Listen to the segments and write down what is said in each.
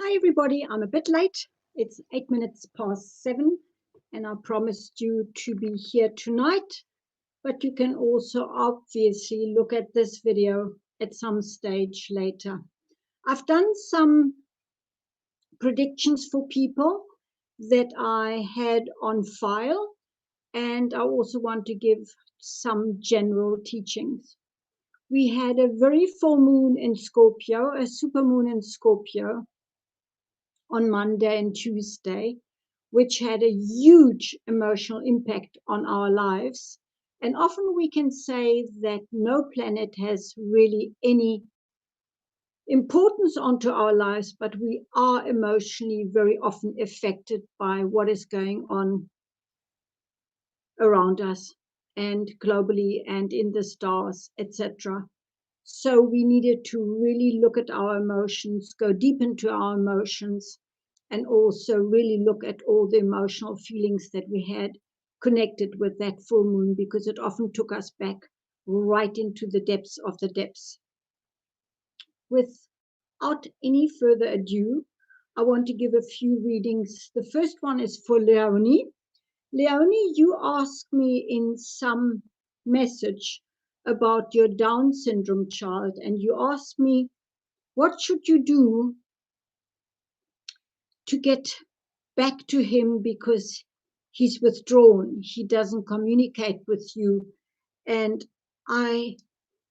Hi, everybody. I'm a bit late. It's 8 minutes past 7, and I promised you to be here tonight. But you can also obviously look at this video at some stage later. I've done some predictions for people that I had on file, and I also want to give some general teachings. We had a very full moon in Scorpio, a supermoon in Scorpio, on Monday and Tuesday, which had a huge emotional impact on our lives. And often we can say that no planet has really any importance onto our lives, but we are emotionally very often affected by what is going on around us and globally and in the stars, etc. So we needed to really look at our emotions, go deep into our emotions, and also really look at all the emotional feelings that we had connected with that full moon, because it often took us back right into the depths of the depths. Without any further ado, I want to give a few readings. The first one is for Leonie. Leonie, you asked me in some message about your Down syndrome child, and you asked me, what should you do to get back to him because he's withdrawn, he doesn't communicate with you? And I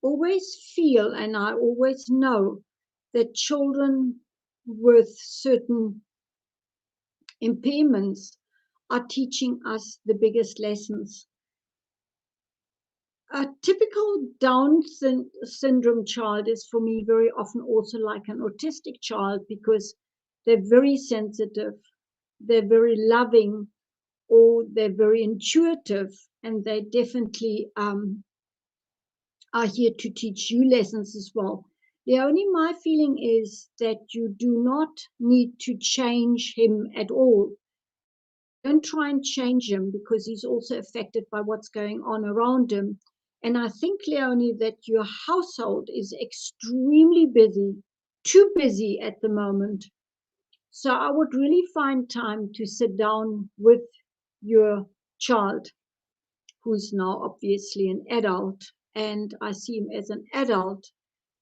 always feel and I always know that children with certain impairments are teaching us the biggest lessons. A typical Down syndrome child is for me very often also like an autistic child, because they're very sensitive, they're very loving, or they're very intuitive, and they definitely are here to teach you lessons as well. The only my feeling is that you do not need to change him at all. Don't try and change him, because he's also affected by what's going on around him. And I think, Leonie, that your household is extremely busy, too busy at the moment. So I would really find time to sit down with your child, who's now obviously an adult, and I see him as an adult,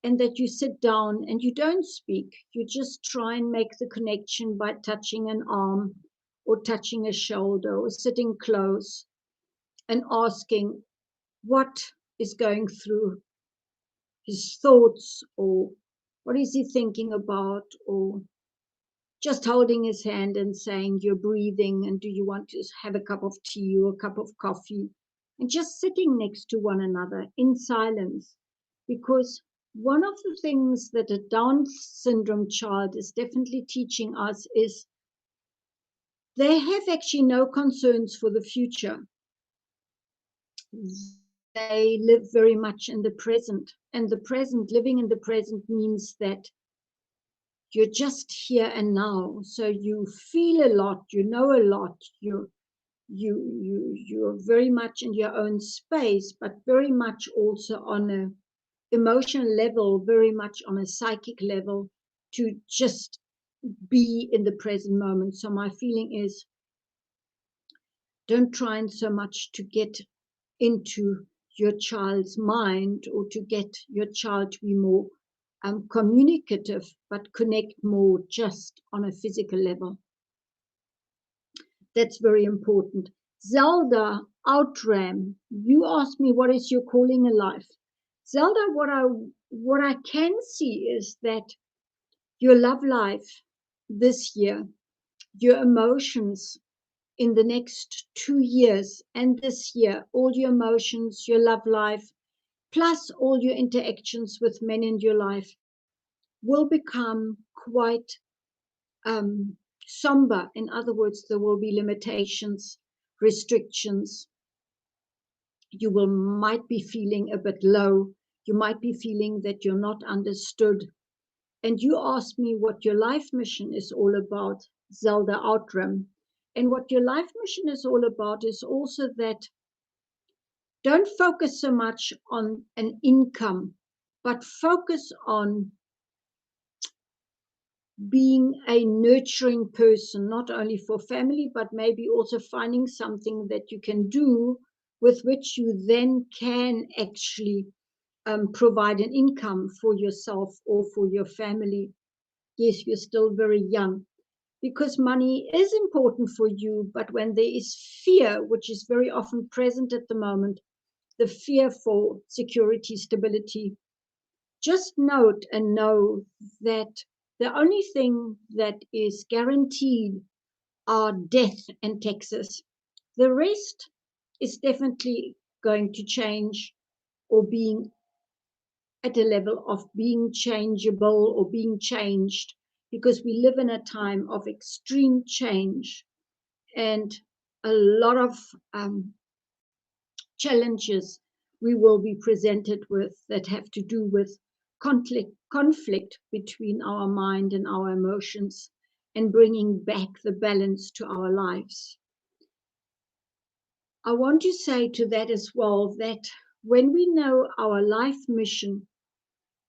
and that you sit down and you don't speak. You just try and make the connection by touching an arm or touching a shoulder or sitting close and asking what is going through his thoughts, or what is he thinking about, or just holding his hand and saying, you're breathing, and do you want to have a cup of tea or a cup of coffee? And just sitting next to one another in silence. Because one of the things that a Down syndrome child is definitely teaching us is they have actually no concerns for the future. They live very much in the present. And the present, living in the present, means that you're just here and now. So you feel a lot, you know a lot, you're very much in your own space, but very much also on a emotional level, very much on a psychic level, to just be in the present moment. So my feeling is, don't try and so much to get into your child's mind, or to get your child to be more communicative, but connect more just on a physical level. That's very important. Zelda Outram, you asked me, what is your calling in life? Zelda, what I can see is that your love life this year, your emotions in the next 2 years and this year, all your emotions, your love life, plus all your interactions with men in your life, will become quite somber. In other words, there will be limitations, restrictions. You might be feeling a bit low. You might be feeling that you're not understood. And you asked me what your life mission is all about, Zelda Outram. And what your life mission is all about is also that don't focus so much on an income, but focus on being a nurturing person, not only for family, but maybe also finding something that you can do with which you then can actually provide an income for yourself or for your family. Yes, you're still very young, because money is important for you, but when there is fear, which is very often present at the moment, the fear for security, stability, just note and know that the only thing that is guaranteed are death and taxes. The rest is definitely going to change, or being at a level of being changeable or being changed, because we live in a time of extreme change and a lot of challenges we will be presented with that have to do with conflict between our mind and our emotions, and bringing back the balance to our lives. I want to say to that as well, that when we know our life mission,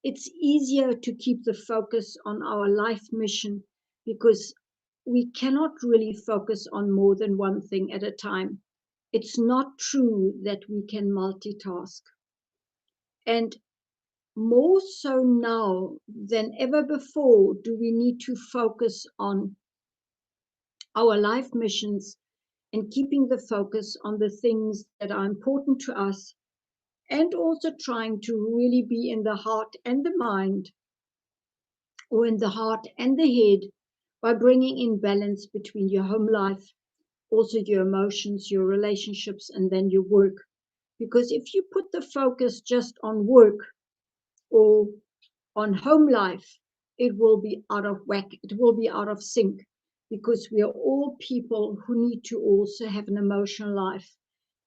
it's easier to keep the focus on our life mission, because we cannot really focus on more than one thing at a time. It's not true that we can multitask. And more so now than ever before, do we need to focus on our life missions and keeping the focus on the things that are important to us, and also trying to really be in the heart and the mind, or in the heart and the head, by bringing in balance between your home life, also your emotions, your relationships, and then your work. Because if you put the focus just on work or on home life, it will be out of whack, it will be out of sync, because we are all people who need to also have an emotional life,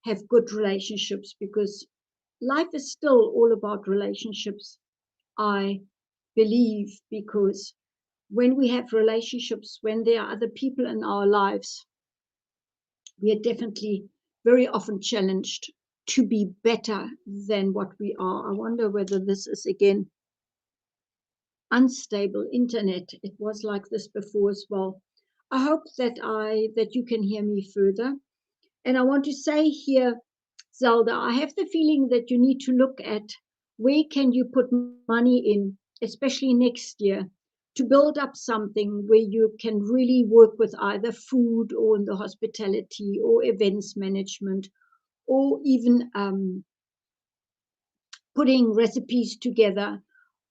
have good relationships, because life is still all about relationships, I believe, because when we have relationships, when there are other people in our lives, we are definitely very often challenged to be better than what we are. I wonder whether this is again unstable internet. It was like this before as well. I hope that you can hear me further. And I want to say here, Zelda, I have the feeling that you need to look at where can you put money in, especially next year, to build up something where you can really work with either food or in the hospitality or events management, or even putting recipes together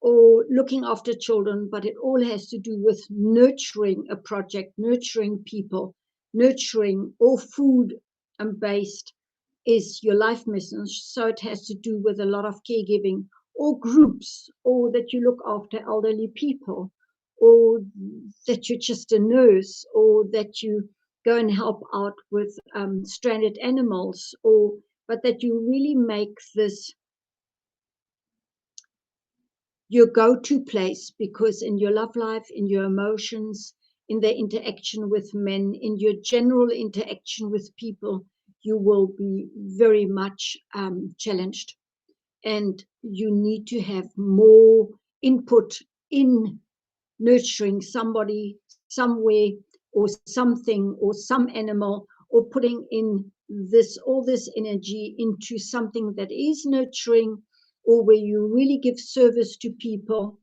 or looking after children. But it all has to do with nurturing a project, nurturing people, nurturing, or food based is your life mission. So it has to do with a lot of caregiving, or groups, or that you look after elderly people, or that you're just a nurse, or that you go and help out with stranded animals, or but that you really make this your go-to place, because in your love life, in your emotions, in the interaction with men, in your general interaction with people, you will be very much challenged, and you need to have more input in nurturing somebody, somewhere, or something, or some animal, or putting in this all this energy into something that is nurturing, or where you really give service to people,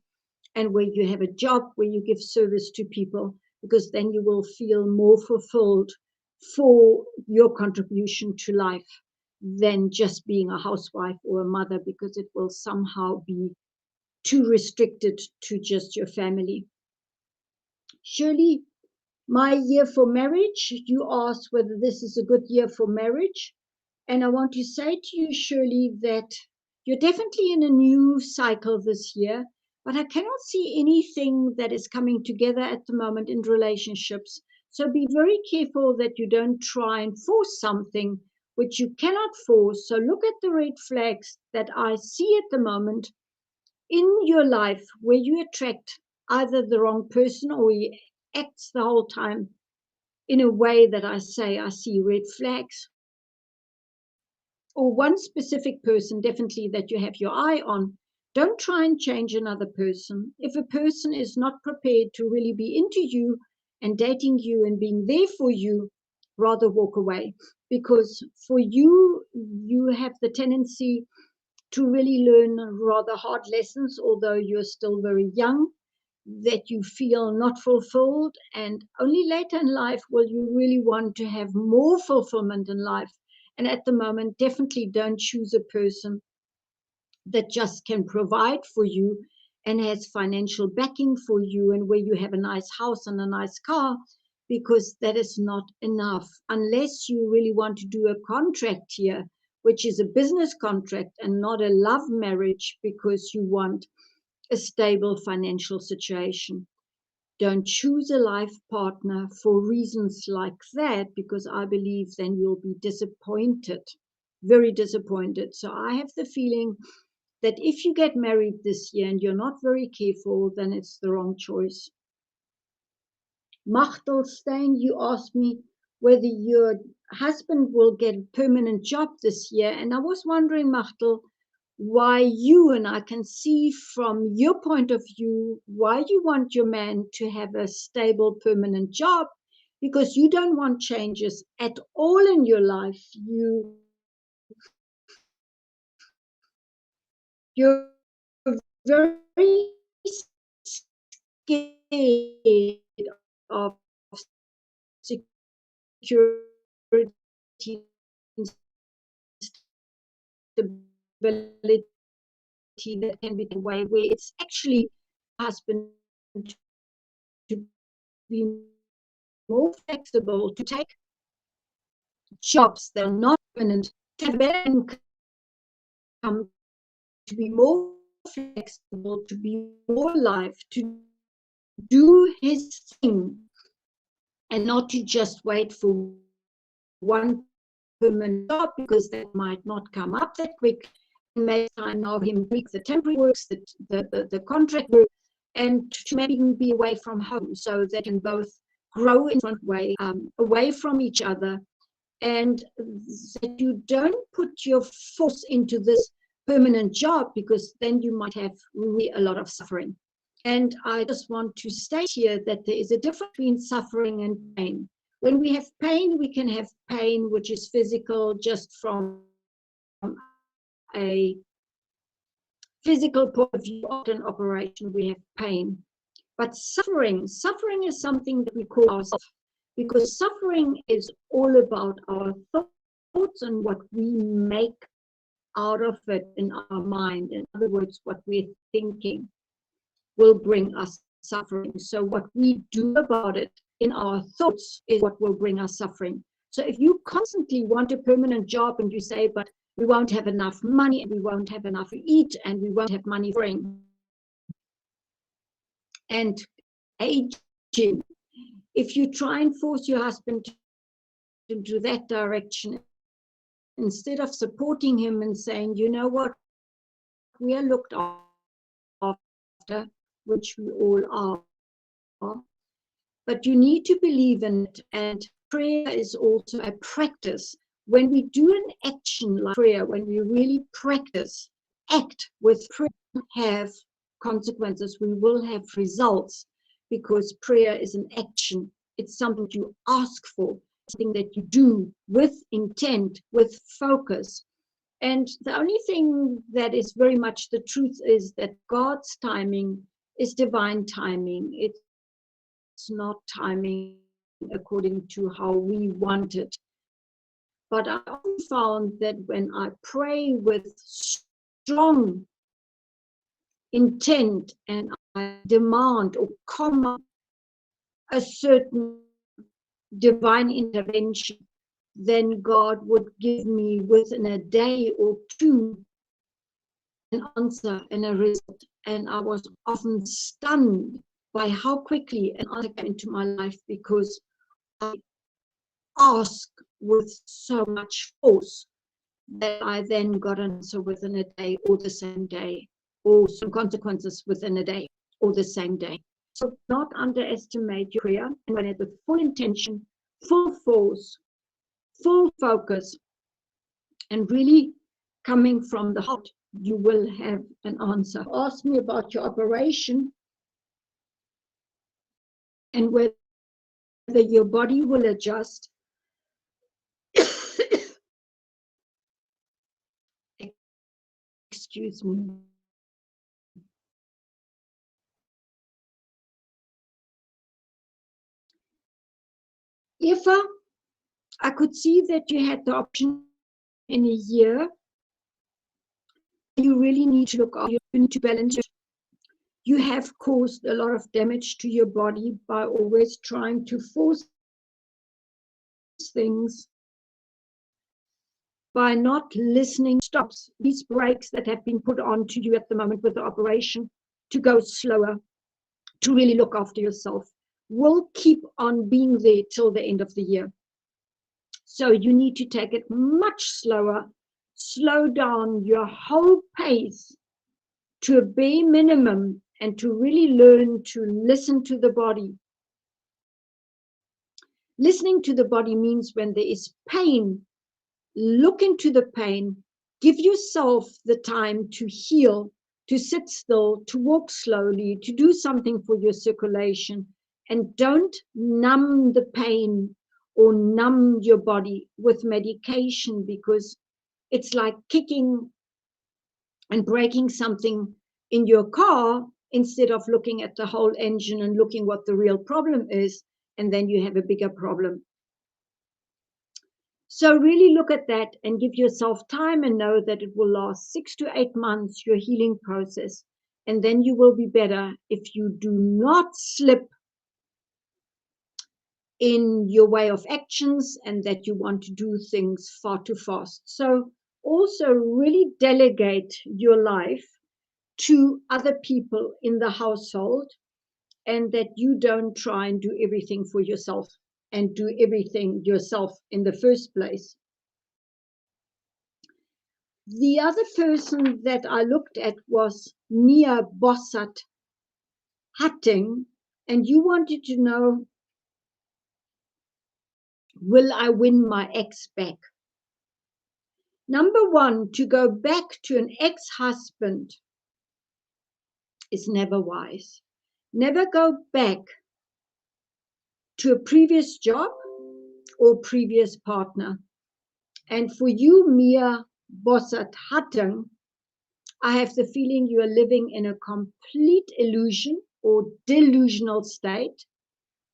and where you have a job where you give service to people, because then you will feel more fulfilled for your contribution to life than just being a housewife or a mother, because it will somehow be too restricted to just your family. Shirley, my year for marriage, you asked whether this is a good year for marriage. And I want to say to you, Shirley, that you're definitely in a new cycle this year, but I cannot see anything that is coming together at the moment in relationships. So be very careful that you don't try and force something which you cannot force. So look at the red flags that I see at the moment in your life, where you attract either the wrong person, or you act the whole time in a way that I say I see red flags, or one specific person definitely that you have your eye on. Don't try and change another person. If a person is not prepared to really be into you and dating you and being there for you, rather walk away. Because for you, you have the tendency to really learn rather hard lessons, although you're still very young, that you feel not fulfilled. And only later in life will you really want to have more fulfillment in life. And at the moment, definitely don't choose a person that just can provide for you and has financial backing for you and where you have a nice house and a nice car, because that is not enough unless you really want to do a contract here, which is a business contract and not a love marriage, because you want a stable financial situation. Don't choose a life partner for reasons like that, because I believe then you'll be disappointed, very disappointed. So I have the feeling that if you get married this year and you're not very careful, then it's the wrong choice. Machtel Stein, you asked me whether your husband will get a permanent job this year. And I was wondering, Machtel, why you, and I can see from your point of view, why you want your man to have a stable permanent job, because you don't want changes at all in your life. You're very scared of security and stability that can be taken away, where it's actually husband to be more flexible, to take jobs that are not permanent, to have better income, to be more flexible, to be more alive, to do his thing, and not to just wait for one permanent job, because that might not come up that quick. Maybe time now him tweak the temporary works, the contract work, and to maybe even be away from home, so they can both grow in front way, away from each other, and that you don't put your force into this permanent job, because then you might have really a lot of suffering. And I just want to state here that there is a difference between suffering and pain. When we have pain, we can have pain which is physical, just from a physical point of view. After an operation, we have pain. But suffering is something that we call ourselves, because suffering is all about our thoughts and what we make out of it in our mind. In other words, what we're thinking will bring us suffering. So what we do about it in our thoughts is what will bring us suffering. So if you constantly want a permanent job and you say, but we won't have enough money and we won't have enough to eat and we won't have money for it, and aging, if you try and force your husband into that direction, instead of supporting him and saying, you know what, we are looked after, which we all are, but you need to believe in it. And prayer is also a practice. When we do an action like prayer, when we really practice, act with prayer, have consequences, we will have results, because prayer is an action. It's something you ask for, something that you do with intent, with focus. And the only thing that is very much the truth is that God's timing is divine timing. It's not timing according to how we want it. But I often found that when I pray with strong intent and I demand or command a certain divine intervention, then God would give me within a day or two an answer and a result. And I was often stunned by how quickly an answer came into my life, because I asked with so much force that I then got an answer within a day or the same day, or some consequences within a day or the same day. So not underestimate your prayer, and when it with full intention, full force, full focus, and really coming from the heart, you will have an answer. Ask me about your operation and whether your body will adjust. Excuse me. If I could see that you had the option in a year, you really need to look after, you need to balance. You have caused a lot of damage to your body by always trying to force things, by not listening. Stops these brakes that have been put on to you at the moment with the operation to go slower, to really look after yourself, will keep on being there till the end of the year. So you need to take it much slower, slow down your whole pace to a bare minimum, and to really learn to listen to the body. Listening to the body means when there is pain, look into the pain, give yourself the time to heal, to sit still, to walk slowly, to do something for your circulation, and don't numb the pain or numb your body with medication, because it's like kicking and breaking something in your car instead of looking at the whole engine and looking what the real problem is, and then you have a bigger problem. So really look at that and give yourself time, and know that it will last 6 to 8 months, your healing process, and then you will be better if you do not slip in your way of actions and that you want to do things far too fast. So also really delegate your life to other people in the household, and that you don't try and do everything for yourself and do everything yourself in the first place. The other person that I looked at was Mia Bossert Hatting, and you wanted to know, will I win my ex back? Number one, to go back to an ex-husband is never wise. Never go back to a previous job or previous partner. And for you, Mia Bossert Hatting, I have the feeling you are living in a complete illusion or delusional state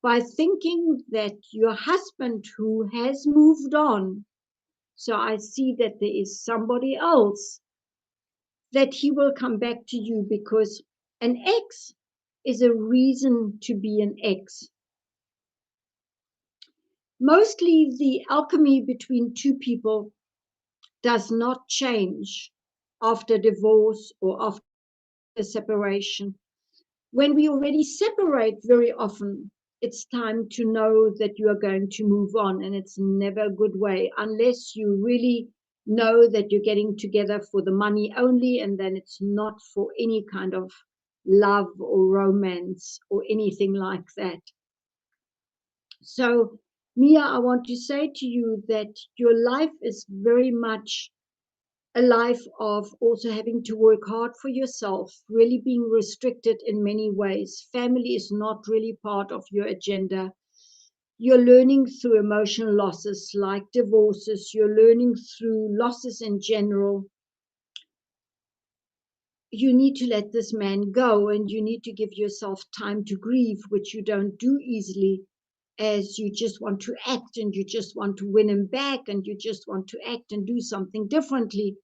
by thinking that your husband who has moved on, so I see that there is somebody else, that he will come back to you, because an ex is a reason to be an ex. Mostly the alchemy between two people does not change after divorce or after separation. When we already separate, very often it's time to know that you are going to move on, and it's never a good way unless you really know that you're getting together for the money only, and then it's not for any kind of love or romance or anything like that. So, Mia, I want to say to you that your life is very much a life of also having to work hard for yourself, really being restricted in many ways. Family is not really part of your agenda. You're learning through emotional losses like divorces, you're learning through losses in general. You need to let this man go, and you need to give yourself time to grieve, which you don't do easily, as you just want to act and you just want to win him back and you just want to act and do something differently.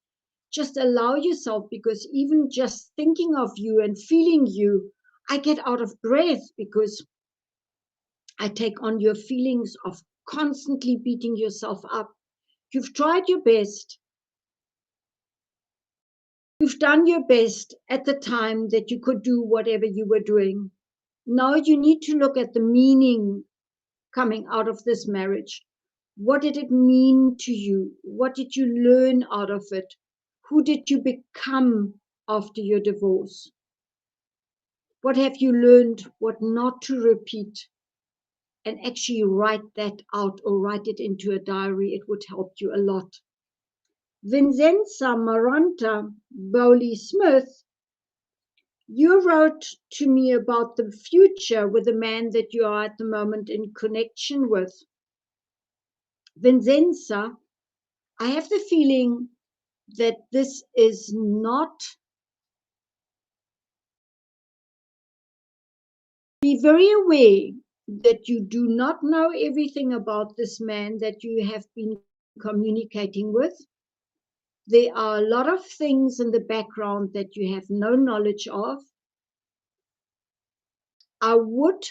Just allow yourself, because even just thinking of you and feeling you, I get out of breath, because I take on your feelings of constantly beating yourself up. You've tried your best. You've done your best at the time that you could do whatever you were doing. Now you need to look at the meaning coming out of this marriage. What did it mean to you? What did you learn out of it? Who did you become after your divorce? What have you learned? What not to repeat? And actually write that out or write it into a diary. It would help you a lot. Vincenza Maranta Bowley Smith, you wrote to me about the future with the man that you are at the moment in connection with. Vincenza, I have the feeling that this is not. Be very aware that you do not know everything about this man that you have been communicating with. There are a lot of things in the background that you have no knowledge of. I would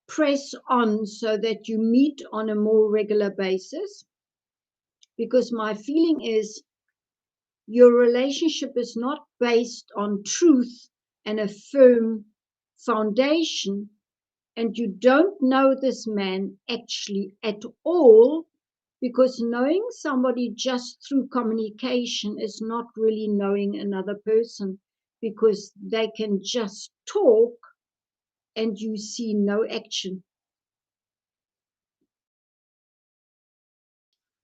press on so that you meet on a more regular basis, because my feeling is your relationship is not based on truth and a firm foundation, and you don't know this man actually at all, because knowing somebody just through communication is not really knowing another person, because they can just talk and you see no action.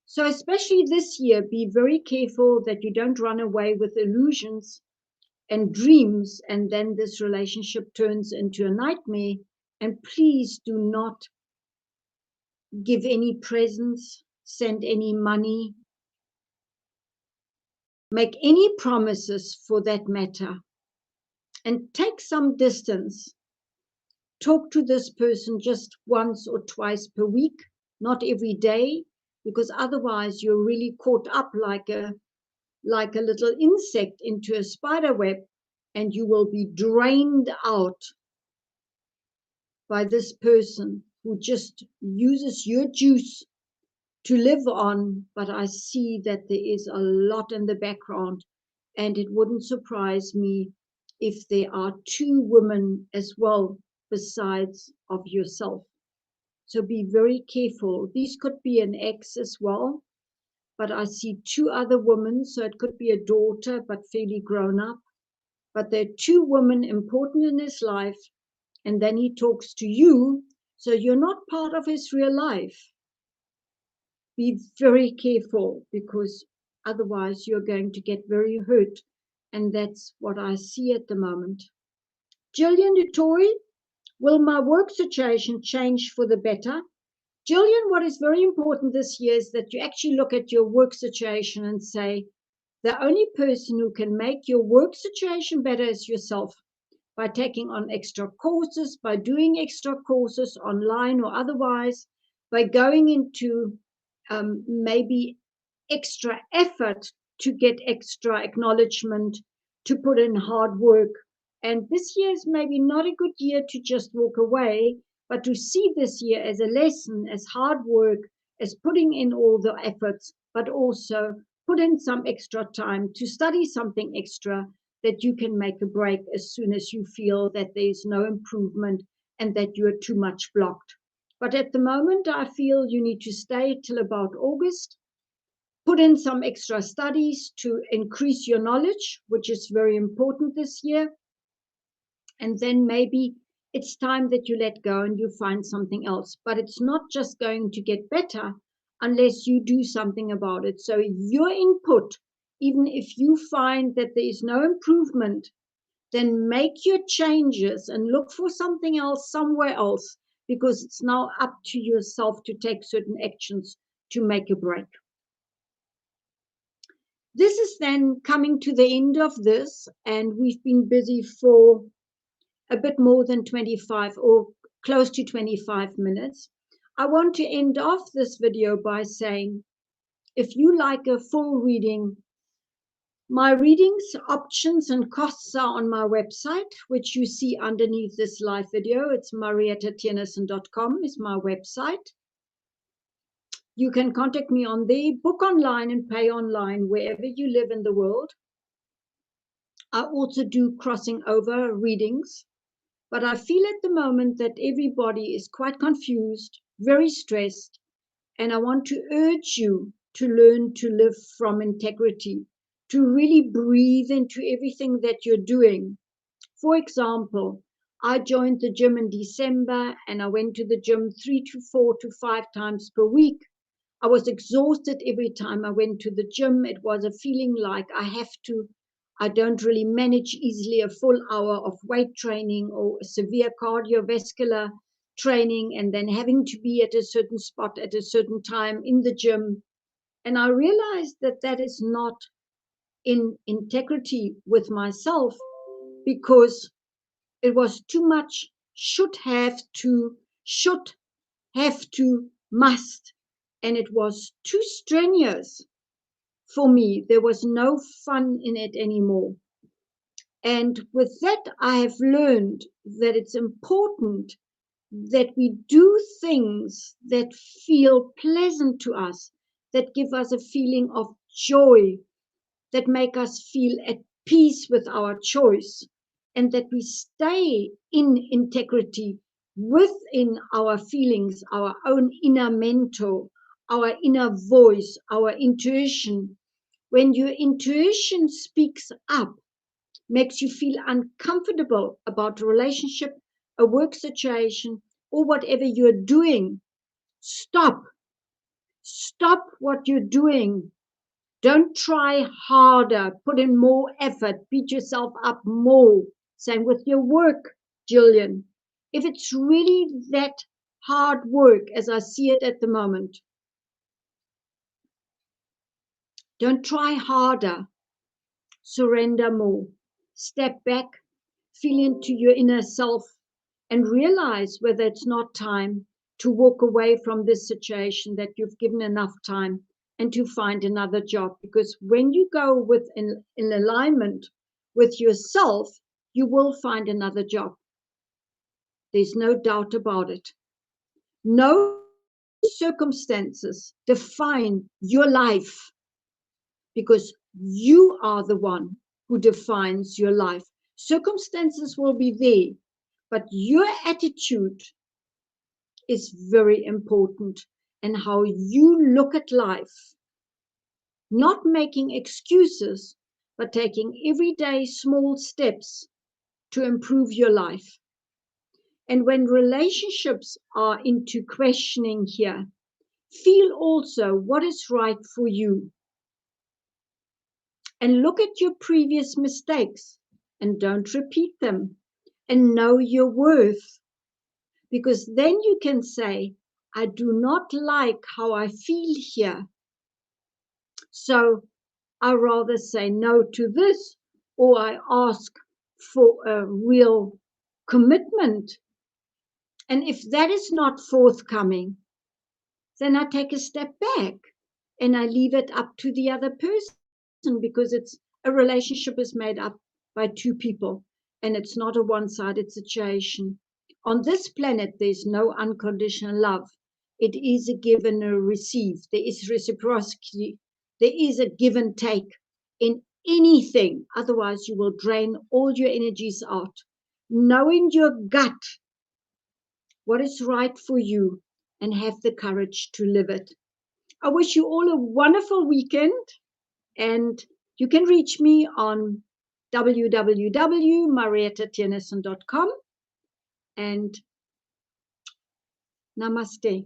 So especially this year, be very careful that you don't run away with illusions and dreams, and then this relationship turns into a nightmare. And please do not give any presents, send any money, make any promises for that matter, and take some distance. Talk to this person just once or twice per week, not every day, because otherwise you're really caught up like a little insect into a spider web, and you will be drained out by this person who just uses your juice to live on. But I see that there is a lot in the background, and it wouldn't surprise me if there are two women as well besides of yourself. So be very careful. These could be an ex as well, but I see two other women, so it could be a daughter, but fairly grown up. But there are two women important in his life, and then he talks to you, so you're not part of his real life. Be very careful, because otherwise you're going to get very hurt, and that's what I see at the moment. Jillian Dutoy, will my work situation change for the better? Jillian, what is very important this year is that you actually look at your work situation and say, the only person who can make your work situation better is yourself, by taking on extra courses, by doing extra courses online or otherwise, by going into maybe extra effort to get extra acknowledgement, to put in hard work. And this year is maybe not a good year to just walk away, but to see this year as a lesson, as hard work, as putting in all the efforts, but also put in some extra time to study something extra, that you can make a break as soon as you feel that there's no improvement and that you are too much blocked. But at the moment, I feel you need to stay till about August, put in some extra studies to increase your knowledge, which is very important this year. And then maybe it's time that you let go and you find something else. But it's not just going to get better unless you do something about it. So your input, even if you find that there is no improvement, then make your changes and look for something else somewhere else, because it's now up to yourself to take certain actions to make a break. This is then coming to the end of this, and we've been busy for a bit more than 25 or close to 25 minutes. I want to end off this video by saying, if you like a full reading, my readings, options, and costs are on my website, which you see underneath this live video. It's mariettatjennissen.com is my website. You can contact me on there, book online and pay online wherever you live in the world. I also do crossing over readings, but I feel at the moment that everybody is quite confused, very stressed, and I want to urge you to learn to live from integrity, to really breathe into everything that you're doing. For example, I joined the gym in December, and I went to the gym 3 to 4 to 5 times per week. I was exhausted every time I went to the gym. It was a feeling like I don't really manage easily a full hour of weight training or severe cardiovascular training, and then having to be at a certain spot at a certain time in the gym. And I realized that that is not in integrity with myself, because it was too much should have to, must, and it was too strenuous for me. There was no fun in it anymore. And with that, I have learned that it's important that we do things that feel pleasant to us, that give us a feeling of joy, that make us feel at peace with our choice, and that we stay in integrity within our feelings, our own inner mentor, our inner voice, our intuition. When your intuition speaks up, makes you feel uncomfortable about a relationship, a work situation, or whatever you're doing, stop. Stop what you're doing. Don't try harder, put in more effort, beat yourself up more. Same with your work, Jillian. If it's really that hard work as I see it at the moment, don't try harder. Surrender more. Step back, feel into your inner self, and realize whether it's not time to walk away from this situation, that you've given enough time, and to find another job. Because when you go with in alignment with yourself, you will find another job. There's no doubt about it. No circumstances define your life, because you are the one who defines your life. Circumstances will be there, but your attitude is very important, and how you look at life. Not making excuses, but taking everyday small steps to improve your life. And when relationships are into questioning here, feel also what is right for you. And look at your previous mistakes and don't repeat them. And know your worth. Because then you can say, I do not like how I feel here. So I rather say no to this, or I ask for a real commitment. And if that is not forthcoming, then I take a step back and I leave it up to the other person, because it's a relationship is made up by two people, and it's not a one-sided situation. On this planet, there's no unconditional love. It is a give and a receive. There is reciprocity. There is a give and take in anything. Otherwise, you will drain all your energies out. Knowing your gut, what is right for you, and have the courage to live it. I wish you all a wonderful weekend, and you can reach me on www.mariettatiennessen.com, and namaste.